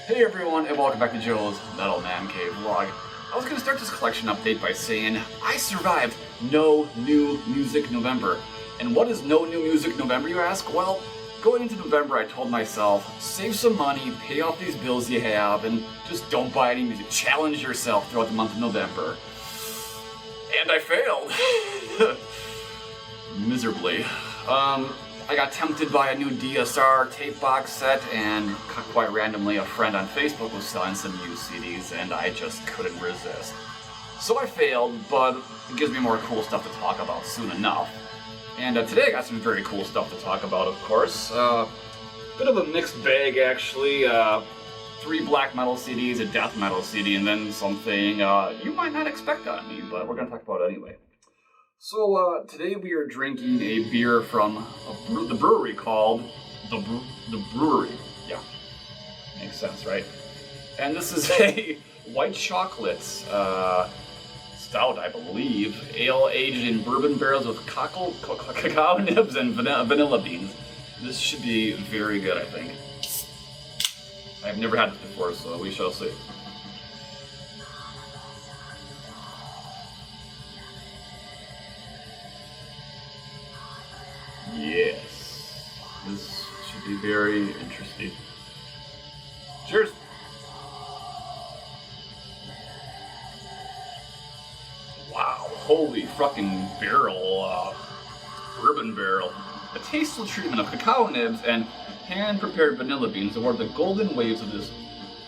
Hey everyone, and welcome back to Joe's Metal Mancave vlog. I was going to start this collection update by saying I survived No New Music November. And what is No New Music November, you ask? Well, going into November I told myself, save some money, pay off these bills you have, and just don't buy any music. Challenge yourself throughout the month of November. And I failed. Miserably. I got tempted by a new DSR tape box set, and quite randomly a friend on Facebook was selling some used CDs, and I just couldn't resist. So I failed, but it gives me more cool stuff to talk about soon enough. And today I got some very cool stuff to talk about, of course. Bit of a mixed bag, actually. 3 black metal CDs, a death metal CD, and then something you might not expect on me, but we're going to talk about it anyway. So today we are drinking a beer from the brewery called the Brewery. Yeah, makes sense, right? And this is a white chocolate stout, I believe, ale aged in bourbon barrels with cacao nibs and vanilla beans. This should be very good, I think. I've never had this before, so we shall see. Yes, this should be very interesting. Cheers! Wow, holy fucking barrel, bourbon barrel. A tasteful treatment of cacao nibs and hand-prepared vanilla beans award the golden waves of this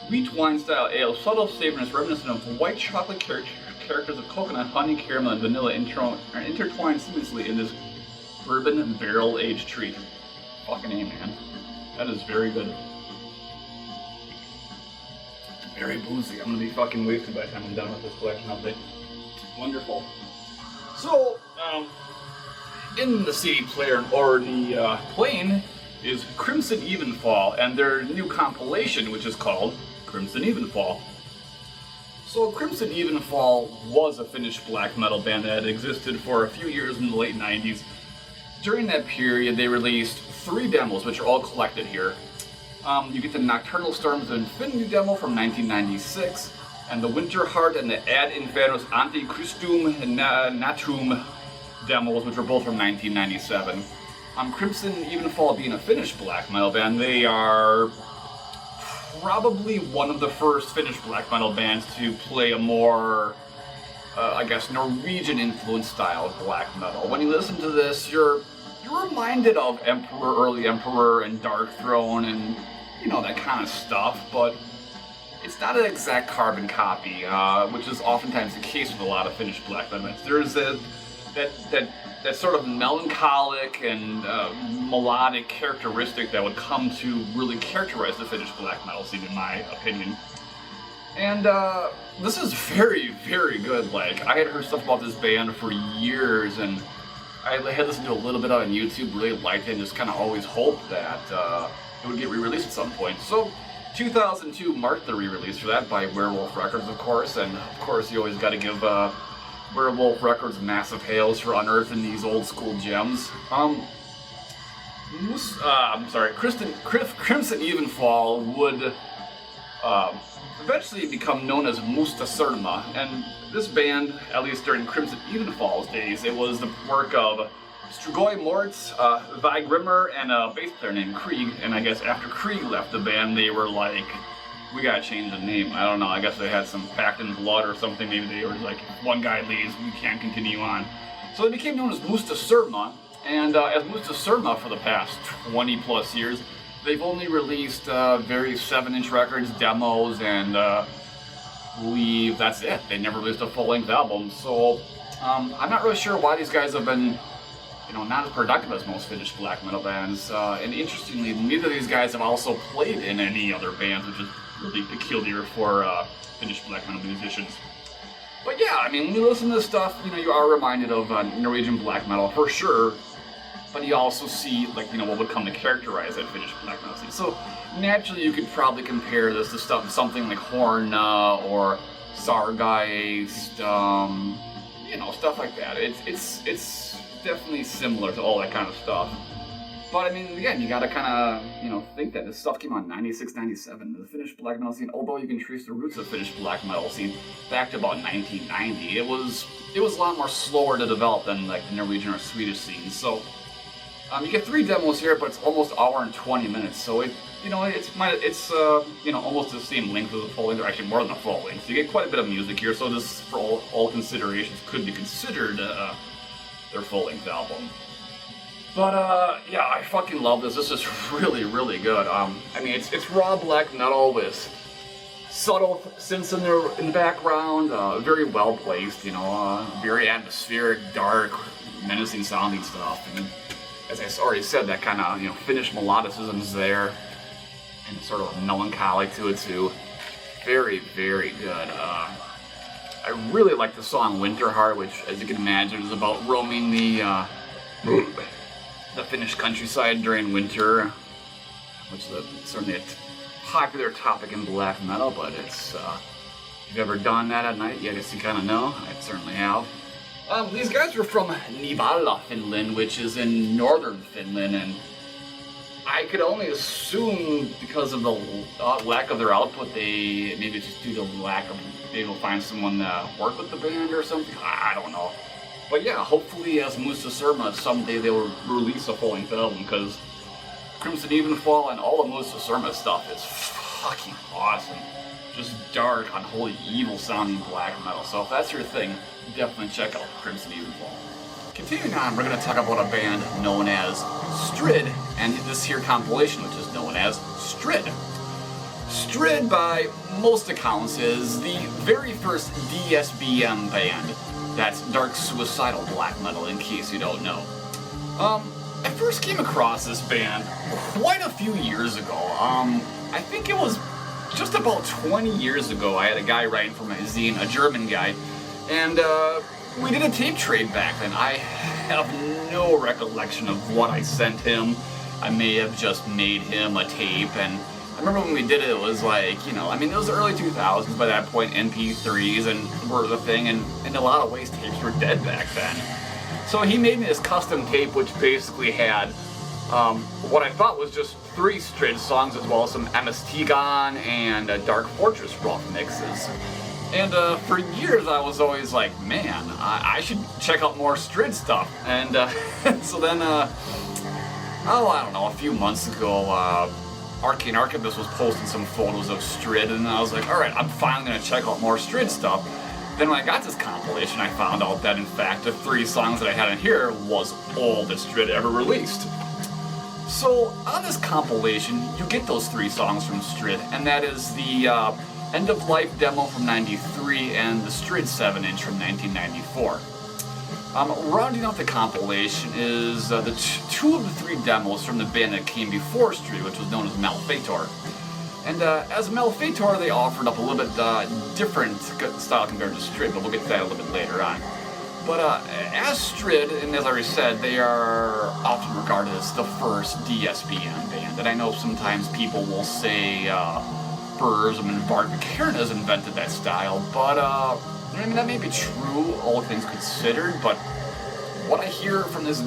wheat wine-style ale. Subtle savoriness reminiscent of white chocolate characters of coconut, honey, caramel, and vanilla are intertwined seamlessly in this bourbon barrel-aged treat. Fucking A, man. That is very good. Very boozy. I'm gonna be fucking wasted by the time I'm done with this collection update. Wonderful. So, in the CD player already playing is Crimson Evenfall and their new compilation, which is called Crimson Evenfall. So Crimson Evenfall was a Finnish black metal band that had existed for a few years in the late 90s. During that period, they released 3 demos, which are all collected here. You get the Nocturnal Storms and Infinity demo from 1996, and the Winterheart and the Ad Infernos Antichristum and Natum demos, which were both from 1997. Crimson Evenfall being a Finnish black metal band, they are probably one of the first Finnish black metal bands to play a more I guess, Norwegian influenced style of black metal. When you listen to this, you're reminded of early Emperor and Dark Throne and, you know, that kind of stuff, but it's not an exact carbon copy, which is oftentimes the case with a lot of Finnish black metal bands. There's that sort of melancholic and melodic characteristic that would come to really characterize the Finnish black metal scene, in my opinion. And this is very, very good. Like, I had heard stuff about this band for years, and I had listened to a little bit on YouTube, really liked it, and just kind of always hoped that it would get re-released at some point. So, 2002 marked the re-release for that by Werewolf Records, of course, and of course you always got to give Werewolf Records massive hails for unearthing these old school gems. Crimson Evenfall would eventually become known as Musta Surma, and this band, at least during Crimson Evenfall's days, it was the work of Strugoi Mortz, Vi Grimmer, and a bass player named Krieg. And I guess after Krieg left the band, they were like, we gotta change the name. I don't know, I guess they had some pact in blood or something. Maybe they were like, one guy leaves, we can't continue on. So they became known as Musta Surma, and as Musta Surma for the past 20 plus years, they've only released various 7-inch records, demos, and I believe that's it. They never released a full-length album, so I'm not really sure why these guys have been, you know, not as productive as most Finnish black metal bands. And interestingly, neither of these guys have also played in any other bands, which is really peculiar for Finnish black metal musicians. But yeah, I mean, when you listen to this stuff, you know, you are reminded of Norwegian black metal for sure. But you also see, like, you know, what would come to characterize that Finnish black metal scene. So naturally, you could probably compare this to something like Horna or Sargeist, you know, stuff like that. It's definitely similar to all that kind of stuff. But I mean, again, you gotta kind of, you know, think that this stuff came out in 96, 97. The Finnish black metal scene, although you can trace the roots of the Finnish black metal scene back to about 1990, it was a lot more slower to develop than like the Norwegian or Swedish scene. So you get 3 demos here, but it's almost an hour and 20 minutes. So it's you know, almost the same length as the full length, or actually more than a full length. So you get quite a bit of music here. So this, for all considerations, could be considered their full length album. But, yeah, I fucking love this. This is really, really good. I mean, it's raw black metal with subtle synths in the background, very well placed, you know, very atmospheric, dark, menacing sounding stuff. And as I already said, that kind of, you know, Finnish melodicism is there, and sort of melancholy to it too. Very, very good. I really like the song Winterheart, which, as you can imagine, is about roaming the Finnish countryside during winter, which is certainly a popular topic in black metal, but it's, if you've ever done that at night, yeah, I guess you kind of know. I certainly have. These guys were from Nivalla, Finland, which is in northern Finland, and I could only assume because of the lack of their output, maybe it's just due to lack of, maybe they'll find someone to work with the band or something, I don't know. But yeah, hopefully as Musta Surma, someday they will release a full-length album, because Crimson Evenfall and all the Musta Surma stuff is fucking awesome. Just dark, unholy, evil-sounding black metal. So if that's your thing, definitely check out Crimson Evenfall. Continuing on, we're going to talk about a band known as Strid, and this here compilation, which is known as Strid. Strid, by most accounts, is the very first DSBM band. That's dark suicidal black metal, in case you don't know. I first came across this band quite a few years ago. I think it was just about 20 years ago. I had a guy writing for my zine, a German guy, and we did a tape trade back then. I have no recollection of what I sent him. I may have just made him a tape, and I remember when we did it, it was like, you know, I mean, it was the early 2000s by that point, MP3s and were the thing, and in a lot of ways tapes were dead back then. So he made me this custom tape which basically had what I thought was just 3 Strid songs, as well as some MST Gone and Dark Fortress rough mixes. And for years I was always like, man, I should check out more Strid stuff. And so then, I don't know, a few months ago, Arcane Archivist was posting some photos of Strid, and I was like, alright, I'm finally going to check out more Strid stuff. Then when I got this compilation, I found out that in fact the 3 songs that I had in here was all that Strid ever released. So on this compilation, you get those 3 songs from Strid, and that is the End of Life demo from '93 and the Strid 7-inch from 1994. Rounding out the compilation is the 2 of the 3 demos from the band that came before Strid, which was known as Malfeitor. And as Malfeitor, they offered up a little bit different style compared to Strid, but we'll get to that a little bit later on. But as Strid, and as I already said, they are often regarded as the first DSBM band. And I know sometimes people will say Burzum and Bart McCarran has invented that style, but I mean, that may be true, all things considered, but what I hear from this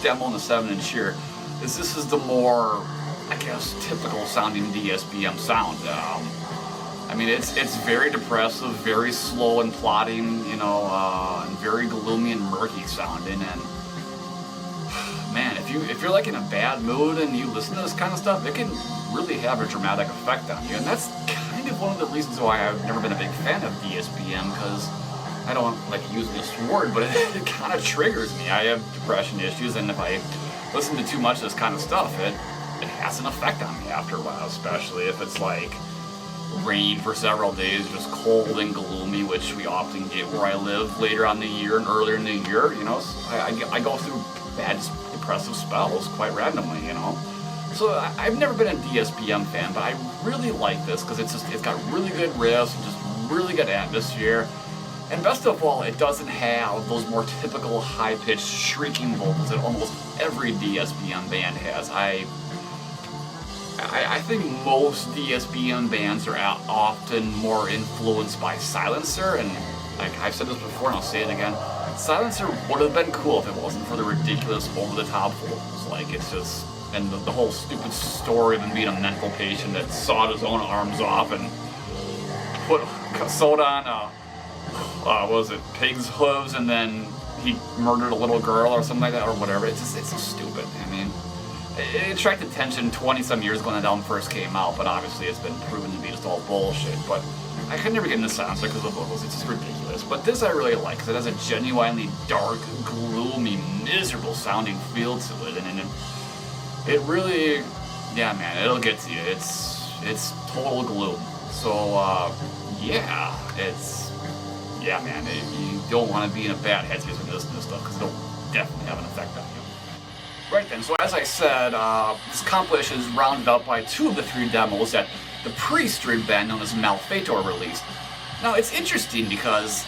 demo in the 7-inch here is this is the more, I guess, typical sounding DSBM sound. I mean, it's very depressive, very slow and plodding, you know, and very gloomy and murky sounding. And man, if you're like in a bad mood and you listen to this kind of stuff, it can really have a dramatic effect on you. And that's kind of one of the reasons why I've never been a big fan of DSBM, because I don't like using this word, but it kind of triggers me. I have depression issues, and if I listen to too much of this kind of stuff, it has an effect on me after a while, especially if it's like rain for several days, just cold and gloomy, which we often get where I live later on in the year and earlier in the year, you know. I go through bad depressive spells quite randomly, you know. So I've never been a DSBM fan, but I really like this because it's got really good riffs and just really good atmosphere. And best of all, it doesn't have those more typical high-pitched shrieking vocals that almost every DSBM band has. I think most DSBM bands are often more influenced by Silencer, and like I've said this before and I'll say it again, Silencer would have been cool if it wasn't for the ridiculous over-the-top vocals. Like, it's just... And the whole stupid story of him being a mental patient that sawed his own arms off and sewed on, what was it, pig's hooves, and then he murdered a little girl or something like that, or whatever. It's so stupid. I mean, it attracted attention 20-some years ago when the album first came out, but obviously it's been proven to be just all bullshit. But I could never get into Silencer because of the vocals. It's just ridiculous. But this I really like, because it has a genuinely dark, gloomy, miserable sounding feel to it, and it really, yeah, man, it'll get to you. It's total gloom. So, yeah, man, you don't want to be in a bad headspace when you listen to this stuff, because it'll definitely have an effect on you. Right then, so as I said, this compilation is rounded up by 2 of the 3 demos that the pre-Strid band known as Malfeitor released. Now, it's interesting because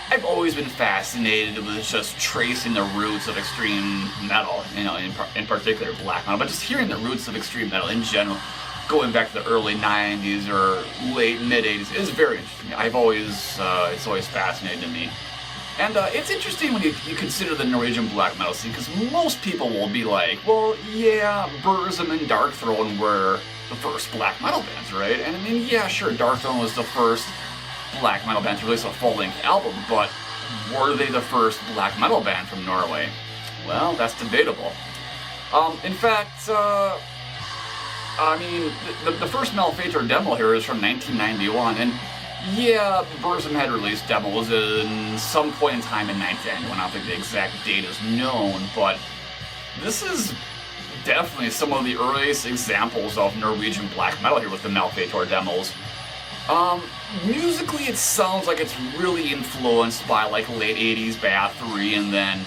I've always been fascinated with just tracing the roots of extreme metal, you know, in particular black metal, but just hearing the roots of extreme metal in general, going back to the early 90s or late, mid-80s, is very interesting. It's always fascinated me. And it's interesting when you consider the Norwegian black metal scene, because most people will be like, well, yeah, Burzum and Darkthrone were the first black metal bands, right? And I mean, yeah, sure, Darkthrone was the first black metal band to release a full-length album, but were they the first black metal band from Norway? Well, that's debatable. In fact, I mean, the first Malfeitor demo here is from 1991, and yeah, Burzum had released demos in some point in time in 1991. I don't think the exact date is known, but this is definitely some of the earliest examples of Norwegian black metal here with the Malfeitor demos. Musically, it sounds like it's really influenced by like late 80s Bathory, and then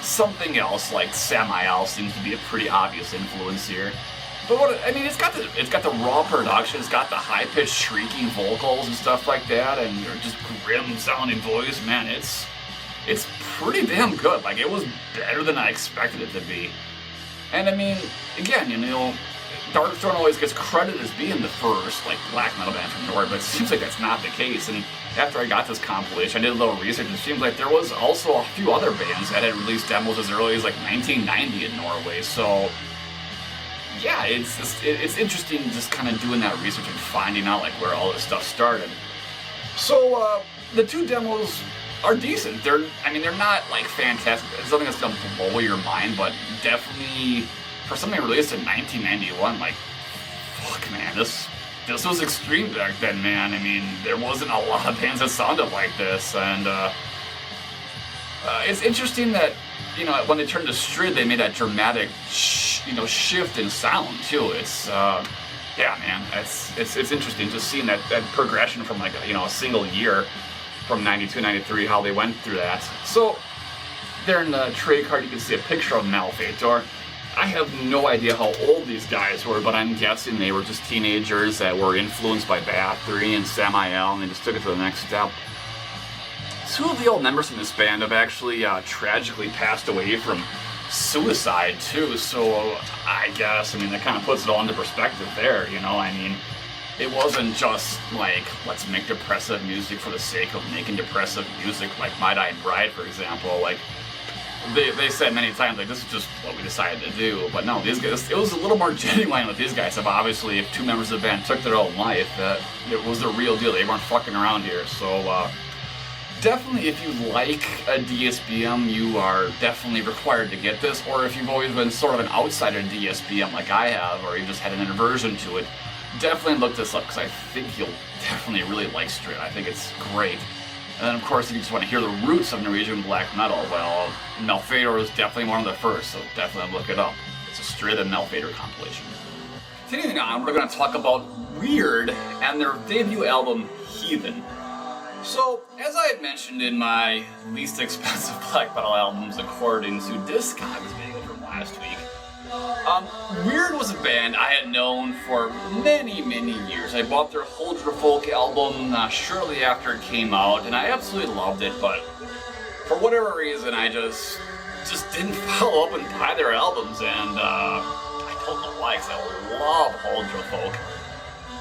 something else like Samael seems to be a pretty obvious influence here. But it's got the raw production, it's got the high-pitched shrieking vocals and stuff like that, and just grim-sounding voice. Man, it's pretty damn good. Like, it was better than I expected it to be. And I mean, again, you know, Darkthrone always gets credited as being the first, like, black metal band from Norway, but it seems like that's not the case. And after I got this compilation, I did a little research, and it seems like there was also a few other bands that had released demos as early as, like, 1990 in Norway, so yeah, it's interesting just kind of doing that research and finding out, like, where all this stuff started. So, the 2 demos are decent. They're not, like, fantastic. It's something that's gonna blow your mind, but definitely for something released in 1991, like, fuck, man, this was extreme back then, man. I mean, there wasn't a lot of bands that sounded like this, and it's interesting that, you know, when they turned to Strid, they made that dramatic, shift in sound too. It's, yeah, man, it's interesting just seeing that progression from, like, a single year from 92, 93, how they went through that. So there in the trade card, you can see a picture of Malfeitor. I have no idea how old these guys were, but I'm guessing they were just teenagers that were influenced by Bathory and Samael, and they just took it to the next step. 2 of the old members in this band have actually tragically passed away from suicide too, so I guess, that kind of puts it all into perspective there, you know. I mean, it wasn't just like, let's make depressive music for the sake of making depressive music, like My Dying Bride, for example. Like, they said many times, like, this is just what we decided to do. But no, these guys, it was a little more genuine with these guys. Obviously, if 2 members of the band took their own life, it was the real deal. They weren't fucking around here. So, definitely, if you like a DSBM, you are definitely required to get this. Or if you've always been sort of an outsider to DSBM like I have, or you just had an aversion to it, definitely look this up, because I think you'll definitely really like Strid. I think it's great. And then, of course, if you just want to hear the roots of Norwegian black metal, well, Malfeitor is definitely one of the first, so definitely look it up. It's a Strid and Malfeitor compilation. Continuing on, we're going to talk about Wyrd and their debut album, Heathen. So, as I had mentioned in my least expensive black metal albums according to Discogs video from last week, Wyrd was a band I had known for many, many years. I bought their Huldrefolk album shortly after it came out, and I absolutely loved it, but for whatever reason, I just didn't follow up and buy their albums, and I don't know why, because I love Huldrefolk.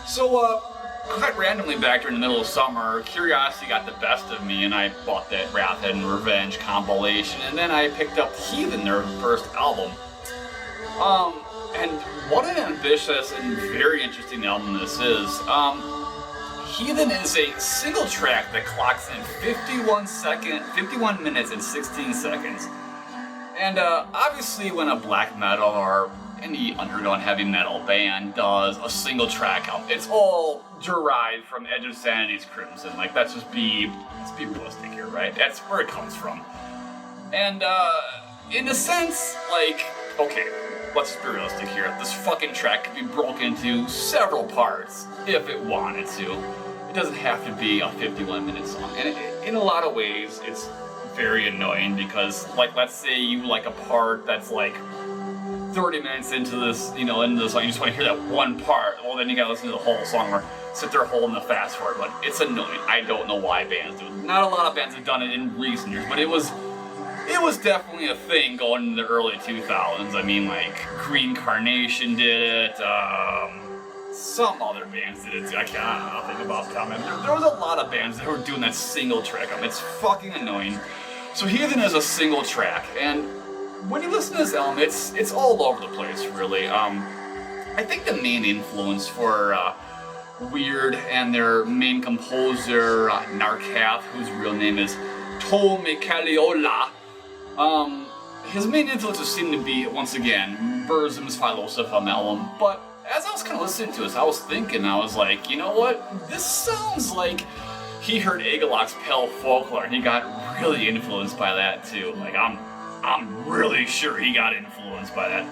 So, quite randomly back during the middle of summer, curiosity got the best of me, and I bought that Wrath and Revenge compilation, and then I picked up Heathen, their first album. And what an ambitious and very interesting album this is. Heathen is a single track that clocks in 51 minutes and 16 seconds. And obviously when a black metal or any underground heavy metal band does a single track album, it's all derived from Edge of Sanity's Crimson. Like, let's be realistic here, right? That's where it comes from. And in a sense, like, okay, let's just be realistic here. This fucking track could be broken into several parts if it wanted to. It doesn't have to be a 51-minute song. And in a lot of ways, it's very annoying because, like, let's say you like a part that's like 30 minutes into this, into the song, you just want to hear that one part. Well, then you gotta listen to the whole song or sit there holding the fast forward. But it's annoying. I don't know why bands do it. Not a lot of bands have done it in recent years, but it was definitely a thing going in the early 2000s. I mean, like, Green Carnation did it, some other bands did it. I can't think about comment. There was a lot of bands that were doing that single track. It's fucking annoying. So Heathen is a single track, and when you listen to this album, it's all over the place, really. I think the main influence for Wyrd and their main composer, Mancave, whose real name is Tome Kaliola, his main influences seem to be, once again, Burzum's Philosophem album, but as I was kind of listening to this, I was thinking, I was like, you know what, this sounds like he heard Agaloc's Pale Folklore, and he got really influenced by that too. Like, I'm really sure he got influenced by that.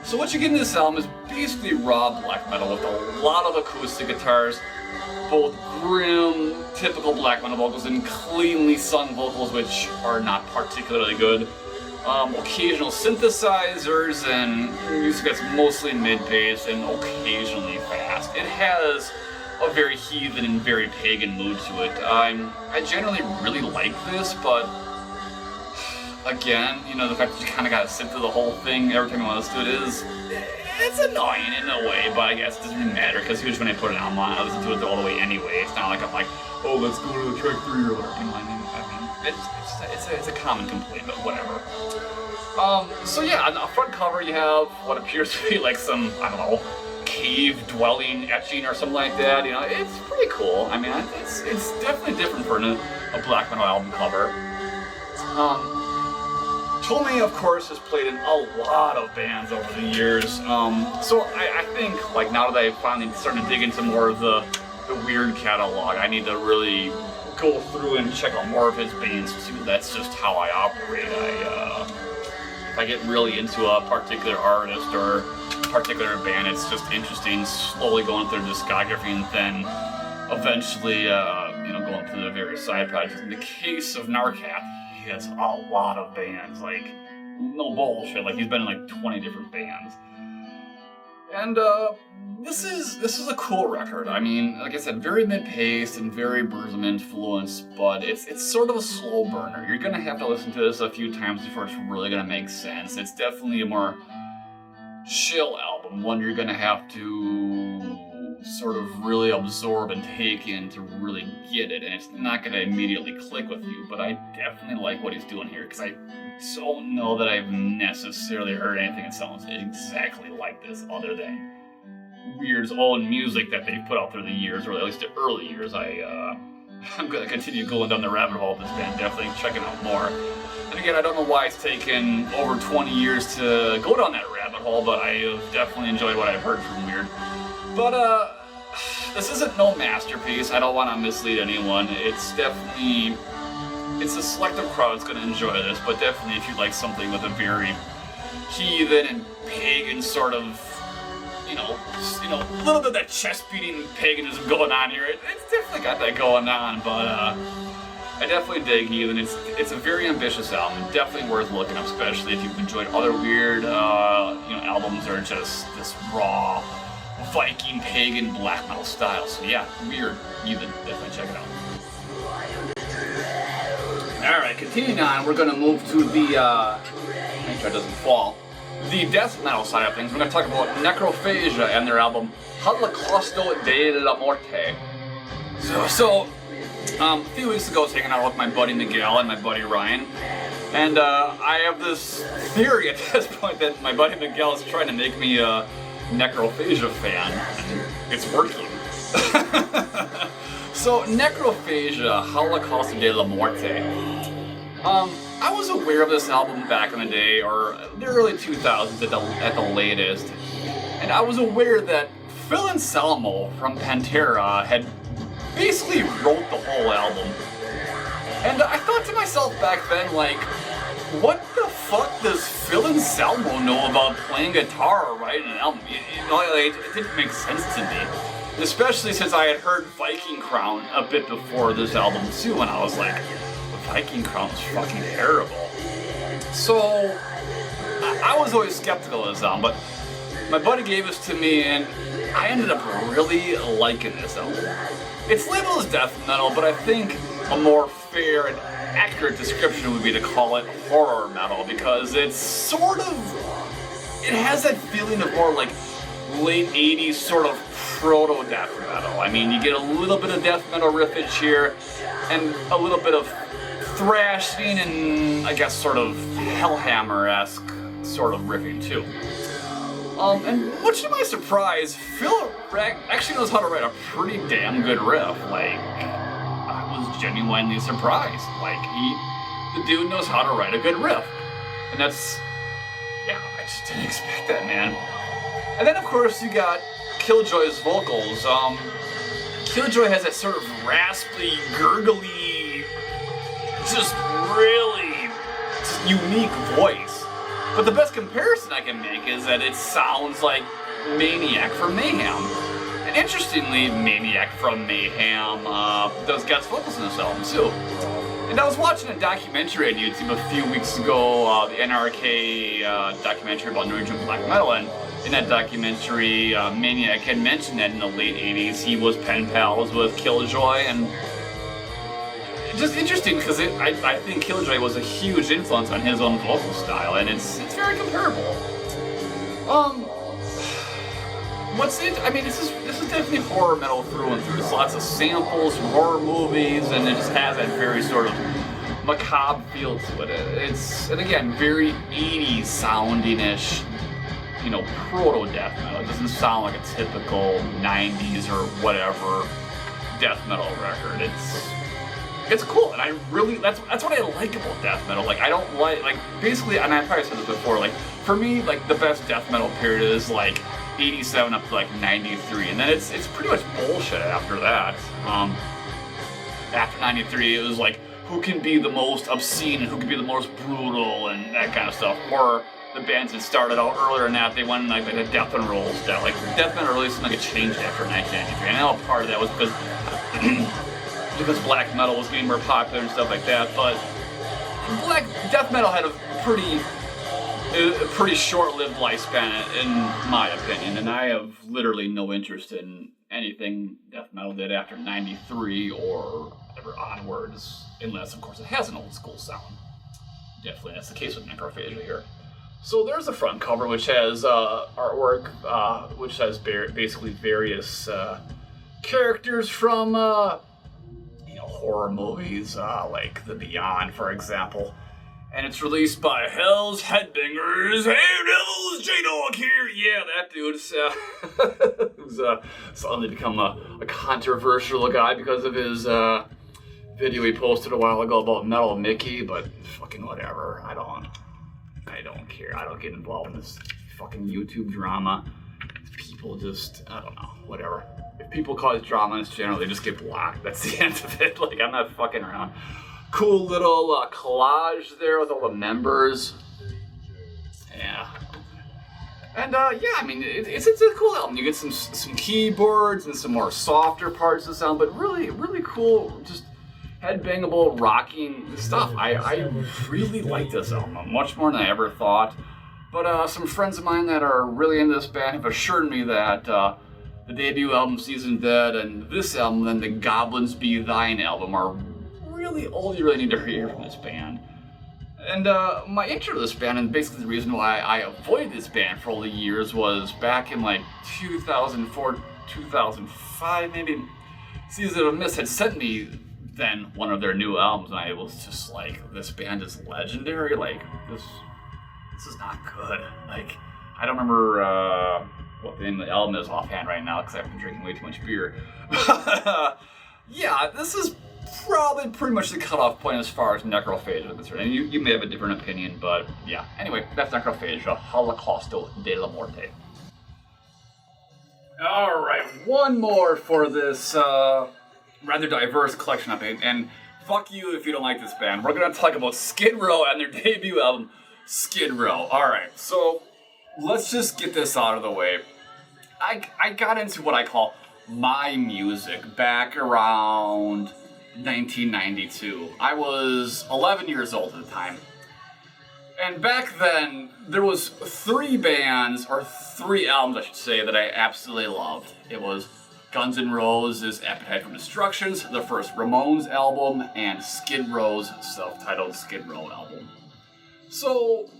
So what you get in this album is basically raw black metal with a lot of acoustic guitars, both grim, typical black metal vocals, and cleanly sung vocals, which are not particularly good. Occasional synthesizers, and music that's mostly mid-paced and occasionally fast. It has a very heathen and very pagan mood to it. I generally really like this, but again, the fact that you kind of gotta sit through the whole thing every time you want to listen to it it's annoying in a way, but I guess it doesn't really matter, because usually when I put it on, I listen to it all the way anyway. It's not like I'm like, oh, let's go to the track 3 or whatever. It's a common complaint, but whatever. So yeah, on the front cover you have what appears to be like some, I don't know, cave-dwelling etching or something like that. It's pretty cool. I mean, it's definitely different for a black metal album cover. Tome, of course, has played in a lot of bands over the years. So I think, like, now that I've finally started to dig into more of the Wyrd catalog, I need to really go through and check out more of his bands too. That's just how I operate. If I get really into a particular artist or a particular band, it's just interesting slowly going through their discography and then eventually, going through the various side projects. In the case of Narcat, he has a lot of bands, like, no bullshit, like he's been in like 20 different bands. And this is a cool record. I mean, like I said, very mid-paced and very Burzum influenced, but it's sort of a slow burner. You're gonna have to listen to this a few times before it's really gonna make sense. It's definitely a more chill album, one you're gonna have to sort of really absorb and take in to really get it, and it's not gonna immediately click with you, but I definitely like what he's doing here, because I don't know that I've necessarily heard anything that sounds exactly like this other than Wyrd's own music that they've put out through the years, or at least the early years. I'm gonna continue going down the rabbit hole of this band, definitely checking out more. And again, I don't know why it's taken over 20 years to go down that rabbit hole, but I have definitely enjoyed what I've heard from Wyrd. But this isn't no masterpiece. I don't want to mislead anyone. It's a selective crowd that's going to enjoy this, but definitely if you like something with a very heathen and pagan sort of, a little bit of that chest-beating paganism going on here. It's definitely got that going on, but I definitely dig Heathen. It's a very ambitious album, definitely worth looking up, especially if you've enjoyed other Wyrd, albums or just this raw Viking, pagan, black metal style. So yeah, Wyrd, Heathen, definitely check it out. Alright, continuing on, we're going to move to the, make sure it doesn't fall, the death metal side of things, we're going to talk about Necrophagia and their album Holocausto de la Morte. So, a few weeks ago I was hanging out with my buddy Miguel and my buddy Ryan, and I have this theory at this point that my buddy Miguel is trying to make me a Necrophagia fan, and it's working. So, Necrophagia, Holocausto de la Morte. I was aware of this album back in the day, or the early 2000s at the latest, and I was aware that Phil Anselmo from Pantera had basically wrote the whole album. And I thought to myself back then, like, what the fuck does Phil Anselmo know about playing guitar or writing an album? It didn't make sense to me. Especially since I had heard Viking Crown a bit before this album too, and I was like, Viking Crown's fucking terrible. So, I was always skeptical of this album, but my buddy gave this to me, and I ended up really liking this album. It's labeled as death metal, but I think a more fair and accurate description would be to call it horror metal, because it's sort of, it has that feeling of more like late 80s sort of proto-death metal. I mean, you get a little bit of death metal riffage here, and a little bit of thrashing and, I guess, sort of Hellhammer-esque sort of riffing too. And much to my surprise, Phil actually knows how to write a pretty damn good riff. Like, I was genuinely surprised. Like, the dude knows how to write a good riff. And that's, yeah, I just didn't expect that, man. And then, of course, you got Killjoy's vocals. Killjoy has that sort of raspy, gurgly, just really unique voice. But the best comparison I can make is that it sounds like Maniac from Mayhem. And interestingly, Maniac from Mayhem does guest vocals in this album too. And I was watching a documentary on YouTube a few weeks ago, the NRK documentary about Norwegian black metal, and in that documentary, Maniac had mentioned that in the late 80s he was pen pals with Killjoy, and it's just interesting because I think Killjoy was a huge influence on his own vocal style, and it's very comparable. I mean, this is definitely horror metal through and through. There's lots of samples from horror movies, and it just has that very sort of macabre feel to it. And again, very 80s sounding-ish, you know, proto-death metal. It doesn't sound like a typical 90s or whatever death metal record. It's cool, and I really, that's what I like about death metal. Like, I don't like basically, and I've probably said this before, like, for me, like, the best death metal period is, like, 87 up to, like, 93, and then it's pretty much bullshit after that. After 93, it was like, who can be the most obscene, and who can be the most brutal, and that kind of stuff. Or the bands that started out earlier than that, they went in, like the death and roll style. Like, death metal really seemed like it changed after 1993, and I know part of that was because black metal was getting more popular and stuff like that, but death metal had a pretty short-lived lifespan, in my opinion, and I have literally no interest in anything death metal did after 93 or ever onwards, unless, of course, it has an old-school sound. Definitely, that's the case with Necrophagia here. So there's the front cover, which has artwork, which has basically various characters from horror movies, like The Beyond, for example. And it's released by Hell's Headbangers. Hey, Devils, J-Dog here. Yeah, that dude. Who's suddenly become a controversial guy because of his video he posted a while ago about Metal Mickey, but fucking whatever. I don't care. I don't get involved in this fucking YouTube drama. People just, I don't know, whatever. If people cause drama, it's generally just get blocked. That's the end of it. Like, I'm not fucking around. Cool little collage there with all the members. Yeah. And yeah, I mean, it's a cool album. You get some keyboards and some more softer parts of the sound, but really, really cool, just headbangable, rocking stuff. I really like this album, much more than I ever thought. But some friends of mine that are really into this band have assured me that the debut album, Season Dead, and this album, then the Goblins Be Thine album, are really all you really need to hear from this band. And my intro to this band, and basically the reason why I avoided this band for all the years, was back in like 2004, 2005 maybe. Season of Mist had sent me then one of their new albums, and I was just like, this band is legendary, like, this is not good. Like, I don't remember what the name of the album is offhand right now, because I've been drinking way too much beer. Yeah, this is probably pretty much the cutoff point as far as Necrophagia is concerned. And you may have a different opinion, but yeah. Anyway, that's Necrophagia, Holocausto de la Morte. Alright, one more for this rather diverse collection update, and fuck you if you don't like this band. We're gonna talk about Skid Row and their debut album, Skid Row. Alright, so let's just get this out of the way. I got into what I call my music back around 1992. I was 11 years old at the time. And back then, there was three bands, or three albums I should say, that I absolutely loved. It was Guns N' Roses' Appetite for Destruction's, the first Ramones album, and Skid Row's self-titled Skid Row album. So,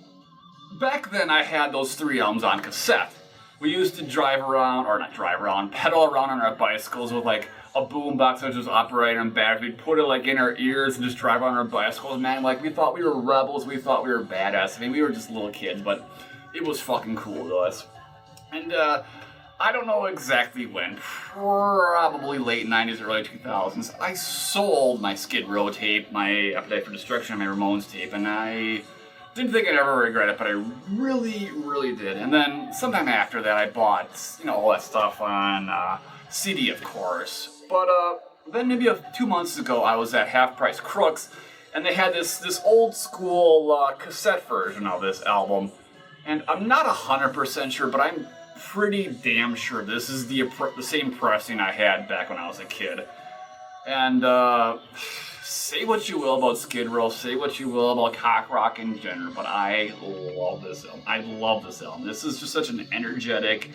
back then I had those three albums on cassette. We used to pedal around on our bicycles with like a boombox that was just operating on batteries. We'd put it like in our ears and just drive on our bicycles, man. Like, we thought we were rebels, we thought we were badass. I mean, we were just little kids, but it was fucking cool to us. And I don't know exactly when, probably late 90s, early 2000s, I sold my Skid Row tape, my Appetite for Destruction, my Ramones tape, and I didn't think I'd ever regret it, but I really, really did. And then sometime after that, I bought, all that stuff on CD, of course. But then maybe 2 months ago, I was at Half Price Crooks, and they had this old school cassette version of this album. And I'm not 100% sure, but I'm pretty damn sure this is the same pressing I had back when I was a kid. And say what you will about Skid Row, say what you will about cock rock in general, but I love this album. I love this album. This is just such an energetic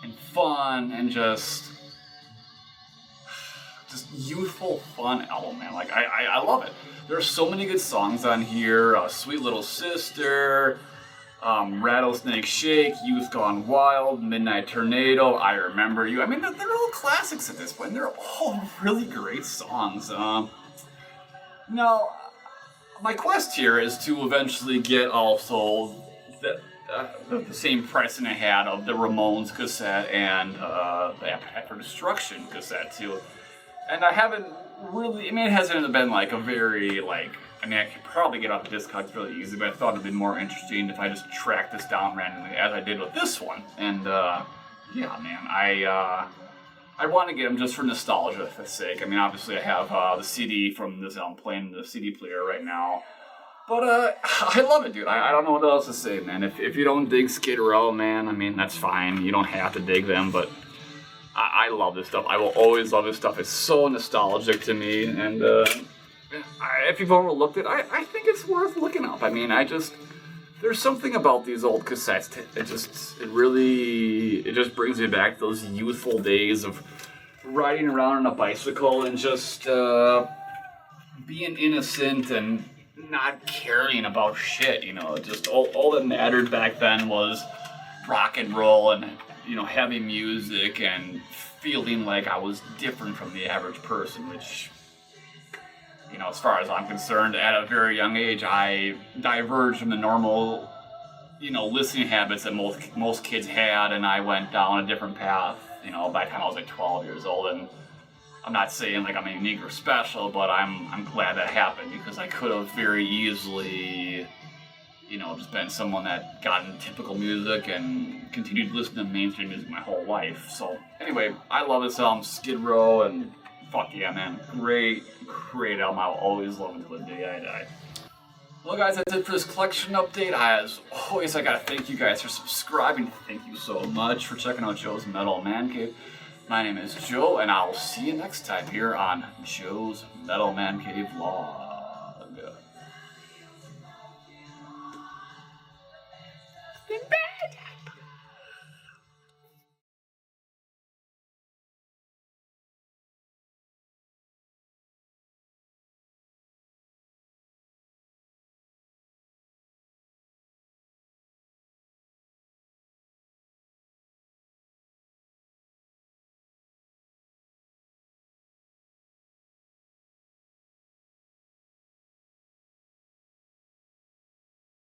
and fun and just youthful, fun album, man. Like, I love it. There's so many good songs on here. Sweet Little Sister, Rattlesnake Shake, Youth Gone Wild, Midnight Tornado, I Remember You. I mean, they're all classics at this point. They're all really great songs. Now, my quest here is to eventually get also the same pressing I had of the Ramones cassette and the Appetite for Destruction cassette too. And I haven't really, it hasn't been like a very, I could probably get off the Discogs really easy, but I thought it'd be more interesting if I just tracked this down randomly as I did with this one. And, yeah, man, I want to get them just for nostalgia's sake. I mean, obviously I have the CD from this album playing the CD player right now. But I love it, dude. I don't know what else to say, man. If you don't dig Skid Row, man, I mean, that's fine. You don't have to dig them, but I love this stuff. I will always love this stuff. It's so nostalgic to me, and if you've overlooked it, I think it's worth looking up. I mean, there's something about these old cassettes. It just brings me back to those youthful days of riding around on a bicycle and just being innocent and not caring about shit. Just all that mattered back then was rock and roll and heavy music and feeling like I was different from the average person, which, as far as I'm concerned, at a very young age, I diverged from the normal, listening habits that most kids had, and I went down a different path, by the time I was like 12 years old. And I'm not saying like I'm unique or special, but I'm glad that happened, because I could have very easily, just been someone that got into typical music and continued to listen to mainstream music my whole life. So anyway, I love this album, Skid Row, and fuck yeah, man. Great album. I'll always love it until the day I die. Well, guys, that's it for this collection update. As always, I gotta thank you guys for subscribing. Thank you so much for checking out Joe's Metal Man Cave. My name is Joe, and I'll see you next time here on Joe's Metal Man Cave Vlog.